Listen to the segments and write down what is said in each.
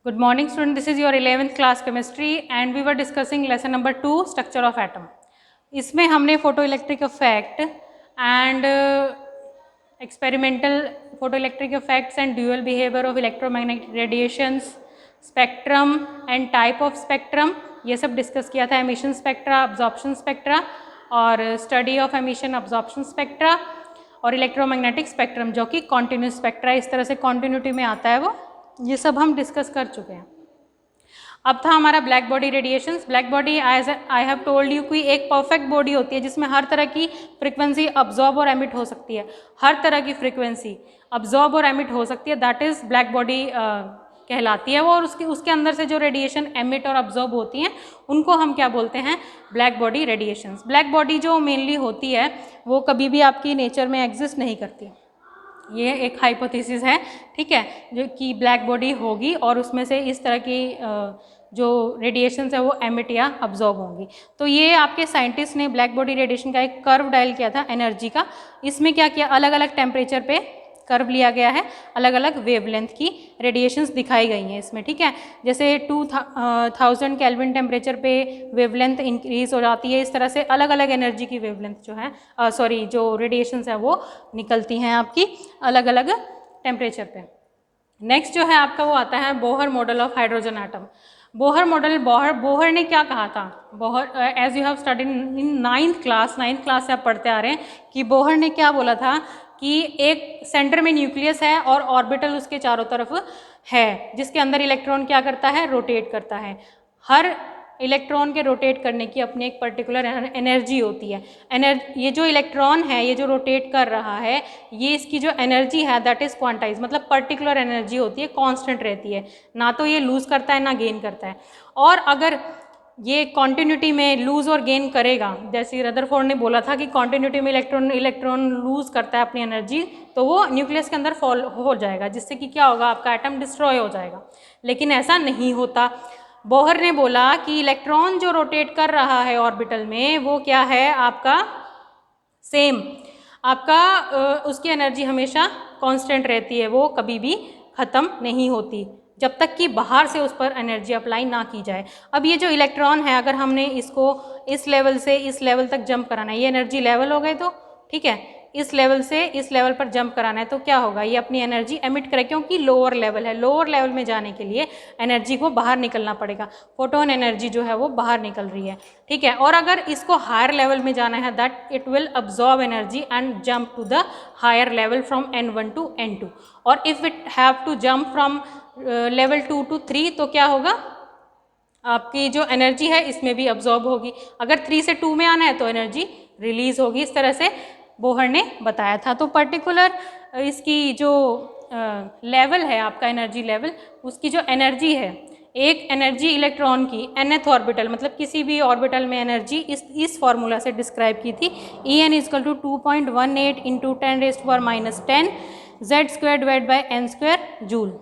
Good morning student, this is your 11th class chemistry and we were discussing lesson number 2 structure of atom. इसमें हमने photoelectric effect and experimental photoelectric effects and dual behavior of electromagnetic radiations, spectrum and type of spectrum ये सब discuss किया था. emission spectra, absorption spectra और study of emission absorption spectra और electromagnetic spectrum जो कि कॉन्टिन्यूस स्पेक्ट्रा इस तरह से कॉन्टिन्यूटी में आता है, वो ये सब हम डिस्कस कर चुके हैं. अब था हमारा black body radiations. Black body as I have told you कि एक परफेक्ट बॉडी होती है जिसमें हर तरह की फ्रिक्वेंसी अब्जॉर्ब और एमिट हो सकती है. हर तरह की फ्रिक्वेंसी अब्जॉर्ब और एमिट हो सकती है, दैट इज़ ब्लैक बॉडी कहलाती है वो. और उसके अंदर से जो रेडिएशन एमिट और अब्जॉर्ब होती हैं उनको हम क्या बोलते हैं, black body radiations. Black body जो मेनली होती है वो कभी भी आपकी नेचर में एग्जिस्ट नहीं करती. ये एक हाइपोथेसिस है, ठीक है, जो कि ब्लैक बॉडी होगी और उसमें से इस तरह की जो रेडिएशंस है वो एमिट या अब्जॉर्ब होंगी. तो ये आपके साइंटिस्ट ने ब्लैक बॉडी रेडिएशन का एक कर्व डायल किया था एनर्जी का. इसमें क्या किया, अलग अलग टेम्परेचर पे कर्व लिया गया है, अलग अलग वेवलेंथ की रेडिएशंस दिखाई गई हैं इसमें, ठीक है. जैसे 2000 केल्विन टेम्परेचर पे वेवलेंथ इंक्रीज हो जाती है, इस तरह से अलग अलग एनर्जी की वेवलेंथ जो है जो रेडिएशंस है वो निकलती हैं आपकी अलग अलग टेम्परेचर पे. नेक्स्ट जो है आपका वो आता है Bohr model of hydrogen atom. Bohr model, Bohr ने क्या कहा था, Bohr as you have studied in 9th class से आप पढ़ते आ रहे हैं कि बोहर ने क्या बोला था कि एक सेंटर में न्यूक्लियस है और ऑर्बिटल उसके चारों तरफ है, जिसके अंदर इलेक्ट्रॉन क्या करता है, रोटेट करता है. हर इलेक्ट्रॉन के रोटेट करने की अपनी एक पर्टिकुलर एनर्जी होती है. ये जो इलेक्ट्रॉन है, ये जो रोटेट कर रहा है, ये इसकी जो एनर्जी है दैट इज़ क्वांटाइज, मतलब पर्टिकुलर एनर्जी होती है, कांस्टेंट रहती है, ना तो ये लूज़ करता है ना गेन करता है. और अगर ये कॉन्टिन्यूटी में लूज़ और गेन करेगा, जैसे रदरफोर्ड ने बोला था कि कॉन्टिन्यूटी में इलेक्ट्रॉन लूज़ करता है अपनी एनर्जी, तो वो न्यूक्लियस के अंदर फॉल हो जाएगा, जिससे कि क्या होगा, आपका एटम डिस्ट्रॉय हो जाएगा. लेकिन ऐसा नहीं होता. बोहर ने बोला कि इलेक्ट्रॉन जो रोटेट कर रहा है ऑर्बिटल में वो क्या है, आपका सेम, आपका उसकी एनर्जी हमेशा कांस्टेंट रहती है, वो कभी भी ख़त्म नहीं होती जब तक कि बाहर से उस पर एनर्जी अप्लाई ना की जाए. अब ये जो इलेक्ट्रॉन है, अगर हमने इसको इस लेवल से इस लेवल तक जंप कराना है, ये एनर्जी लेवल हो गए तो ठीक है, इस लेवल से इस लेवल पर जंप कराना है तो क्या होगा, ये अपनी एनर्जी एमिट करे, क्योंकि लोअर लेवल है. लोअर लेवल में जाने के लिए एनर्जी को बाहर निकलना पड़ेगा. फोटोन एनर्जी जो है वो बाहर निकल रही है, ठीक है. और अगर इसको हायर लेवल में जाना है, that it will absorb energy and jump to the higher level from N1 to N2. और if it have to jump from level 2 to 3 तो क्या होगा, आपकी जो एनर्जी है इसमें भी अब्जॉर्ब होगी. अगर 3 से 2 में आना है तो एनर्जी रिलीज होगी. इस तरह से बोहर ने बताया था. तो पर्टिकुलर इसकी जो लेवल है आपका एनर्जी लेवल, उसकी जो एनर्जी है, एक एनर्जी इलेक्ट्रॉन की nth ऑर्बिटल, मतलब किसी भी ऑर्बिटल में एनर्जी इस फॉर्मूला से डिस्क्राइब की थी, En = 2.18 × 10⁻⁻10 Z² divide by n² joule,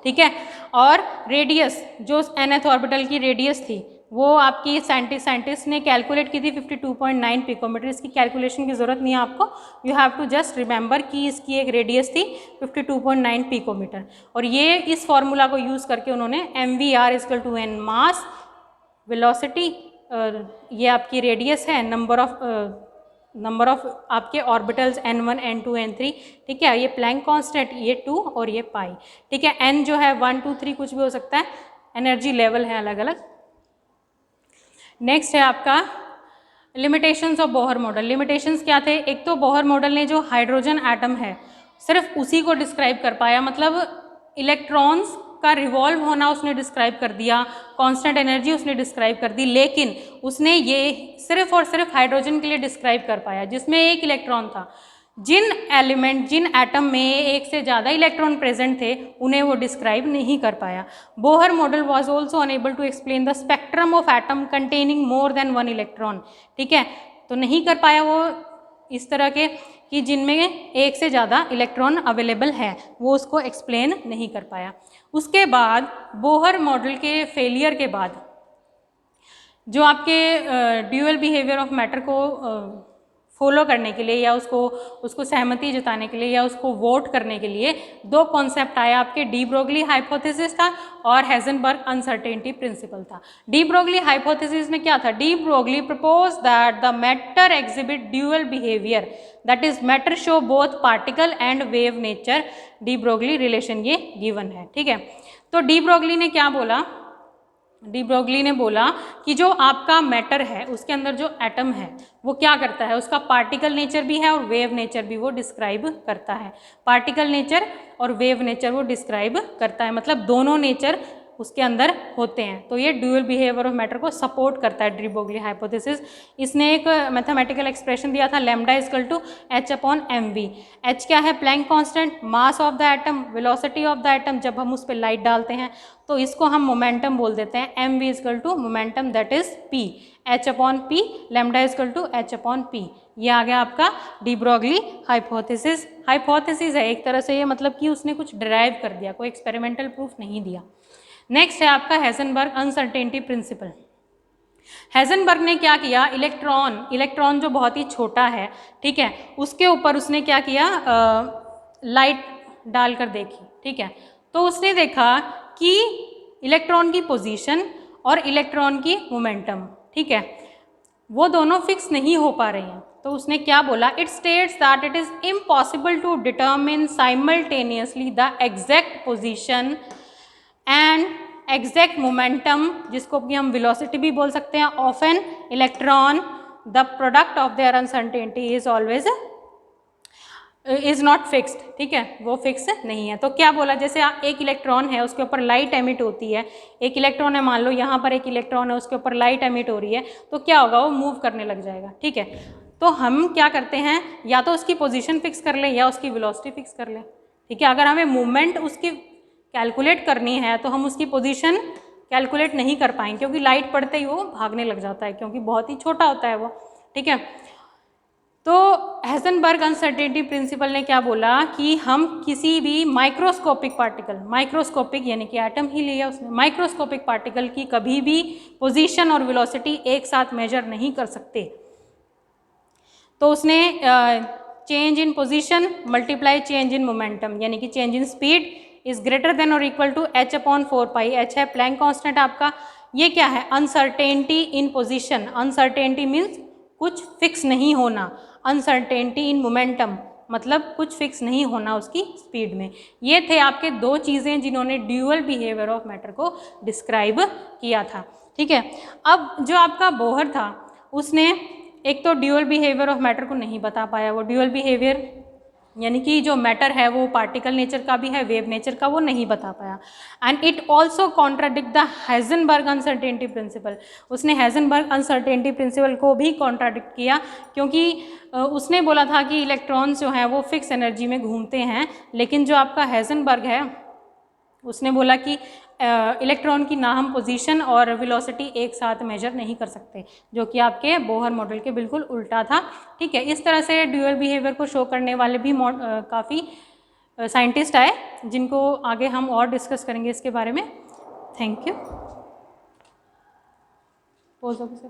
ठीक है. और रेडियस, जो nth ऑर्बिटल की रेडियस थी वो आपकी साइंटिस्ट ने कैलकुलेट की थी 52.9 पिकोमीटर. इसकी कैलकुलेशन की ज़रूरत नहीं है आपको, you have to just remember कि इसकी एक रेडियस थी 52.9 पिकोमीटर. और ये इस फॉर्मूला को यूज़ करके उन्होंने MVR = n मास, वेलोसिटी, ये आपकी रेडियस है, नंबर ऑफ आपके ऑर्बिटल्स N1 N2 N3, ठीक है. ये प्लैंक कांस्टेंट, ये 2 और ये पाई, ठीक है. N जो है 1 2 3 कुछ भी हो सकता है, एनर्जी लेवल है अलग अलग. नेक्स्ट है आपका limitations of Bohr model. Limitations क्या थे, एक तो बोहर मॉडल ने जो हाइड्रोजन एटम है सिर्फ उसी को डिस्क्राइब कर पाया, मतलब इलेक्ट्रॉन्स का रिवॉल्व होना उसने डिस्क्राइब कर दिया, कांस्टेंट एनर्जी उसने डिस्क्राइब कर दी, लेकिन उसने ये सिर्फ और सिर्फ हाइड्रोजन के लिए डिस्क्राइब कर पाया जिसमें एक इलेक्ट्रॉन था. जिन एटम में एक से ज़्यादा इलेक्ट्रॉन प्रेजेंट थे उन्हें वो डिस्क्राइब नहीं कर पाया. Bohr model was also unable to explain the spectrum of atom containing more than 1 electron, ठीक है. तो नहीं कर पाया वो इस तरह के कि जिनमें एक से ज़्यादा इलेक्ट्रॉन अवेलेबल है, वो उसको एक्सप्लेन नहीं कर पाया. उसके बाद बोहर मॉडल के फेलियर के बाद जो आपके ड्यूअल बिहेवियर ऑफ मैटर को फॉलो करने के लिए या उसको सहमति जताने के लिए या उसको वोट करने के लिए दो कॉन्सेप्ट आया आपके, डी ब्रोगली हाइपोथेसिस था और हेजनबर्ग अनसर्टेनिटी प्रिंसिपल था। डी ब्रोगली हाइपोथेसिस में क्या था? De Broglie propose that the matter exhibit dual behaviour, that is matter show both particle and wave nature. De Broglie relation ये given है, ठीक है। तो डी ब्रोगली ने क्या बोला? डी ब्रोगली ने बोला कि जो आपका मैटर है उसके अंदर जो एटम है वो क्या करता है, उसका पार्टिकल नेचर भी है और वेव नेचर भी वो डिस्क्राइब करता है। पार्टिकल नेचर और वेव नेचर वो डिस्क्राइब करता है, मतलब दोनों नेचर उसके अंदर होते हैं। तो ये ड्यूअल बिहेवियर ऑफ मैटर को सपोर्ट करता है डी ब्रोगली हाइपोथेसिस। इसने एक मैथमेटिकल एक्सप्रेशन दिया था, lambda is equal to H upon M V. H क्या है? Planck constant, mass of the atom, velocity of the atom. जब हम उस पर लाइट डालते हैं तो इसको हम मोमेंटम बोल देते हैं। M V is equal to momentum, that is P. H upon P, lambda is equal to H upon P. ये आ गया आपका डी ब्रोगली हाइपोथेसिस। हाइपोथेसिस है एक तरह से ये, मतलब कि उसने कुछ डिराइव कर दिया, कोई एक्सपेरिमेंटल प्रूफ नहीं दिया। नेक्स्ट है आपका हेजनबर्ग अनसर्टेनिटी प्रिंसिपल। हेजनबर्ग ने क्या किया? इलेक्ट्रॉन जो बहुत ही छोटा है, ठीक है, उसके ऊपर उसने क्या किया? लाइट डालकर देखी, ठीक है। तो उसने देखा कि इलेक्ट्रॉन की पोजीशन और इलेक्ट्रॉन की मोमेंटम, ठीक है, वो दोनों फिक्स नहीं हो पा रही हैं। तो उसने क्या बोला? It states that it is impossible to determine simultaneously the exact position and exact momentum, जिसको कि हम वेलोसिटी भी बोल सकते हैं, of an electron. The product of their uncertainty is always is not fixed, ठीक है, वो फिक्स नहीं है। तो क्या बोला? जैसे एक इलेक्ट्रॉन है उसके ऊपर लाइट एमिट होती है, एक इलेक्ट्रॉन है, मान लो यहाँ पर एक इलेक्ट्रॉन है उसके ऊपर लाइट एमिट हो रही है, तो क्या होगा? वो मूव करने लग जाएगा, ठीक है। तो हम क्या करते हैं? या तो उसकी पोजीशन फिक्स कर लें या उसकी वेलोसिटी फिक्स कर लें, ठीक है। अगर हमें मूवमेंट उसकी कैलकुलेट करनी है तो हम उसकी पोजीशन कैलकुलेट नहीं कर पाएंगे, क्योंकि लाइट पड़ते ही वो भागने लग जाता है, क्योंकि बहुत ही छोटा होता है वो, ठीक है। तो हेजनबर्ग अनसर्टेनिटी प्रिंसिपल ने क्या बोला कि हम किसी भी माइक्रोस्कोपिक पार्टिकल, माइक्रोस्कोपिक यानी कि एटम ही लिया उसने, माइक्रोस्कोपिक पार्टिकल की कभी भी पोजीशन और वेलोसिटी एक साथ मेजर नहीं कर सकते। तो उसने change in position multiply change in momentum, यानी कि change in speed is greater than और equal to H upon 4 pi. H है प्लैंक कांस्टेंट आपका। ये क्या है? Uncertainty in position. Uncertainty means कुछ फिक्स नहीं होना। अनसर्टेनिटी इन मोमेंटम मतलब कुछ फिक्स नहीं होना उसकी स्पीड में। ये थे आपके दो चीज़ें जिन्होंने ड्यूअल बिहेवियर ऑफ मैटर को डिस्क्राइब किया था, ठीक है। अब जो आपका बोहर था उसने एक तो ड्यूअल बिहेवियर ऑफ मैटर को नहीं बता पाया। वो ड्यूअल बिहेवियर यानी कि जो मैटर है वो पार्टिकल नेचर का भी है, वेव नेचर का, वो नहीं बता पाया। And it also contradict the Heisenberg uncertainty principle. उसने हेजनबर्ग अनसर्टेनिटी प्रिंसिपल को भी कॉन्ट्राडिक्ट किया, क्योंकि उसने बोला था कि इलेक्ट्रॉन्स जो हैं वो फिक्स एनर्जी में घूमते हैं, लेकिन जो आपका हेजनबर्ग है उसने बोला कि इलेक्ट्रॉन की ना हम पोजीशन और वेलोसिटी एक साथ मेजर नहीं कर सकते, जो कि आपके बोहर मॉडल के बिल्कुल उल्टा था, ठीक है। इस तरह से ड्यूअल बिहेवियर को शो करने वाले भी काफ़ी साइंटिस्ट आए, जिनको आगे हम और डिस्कस करेंगे इसके बारे में। Thank you. Pose officer.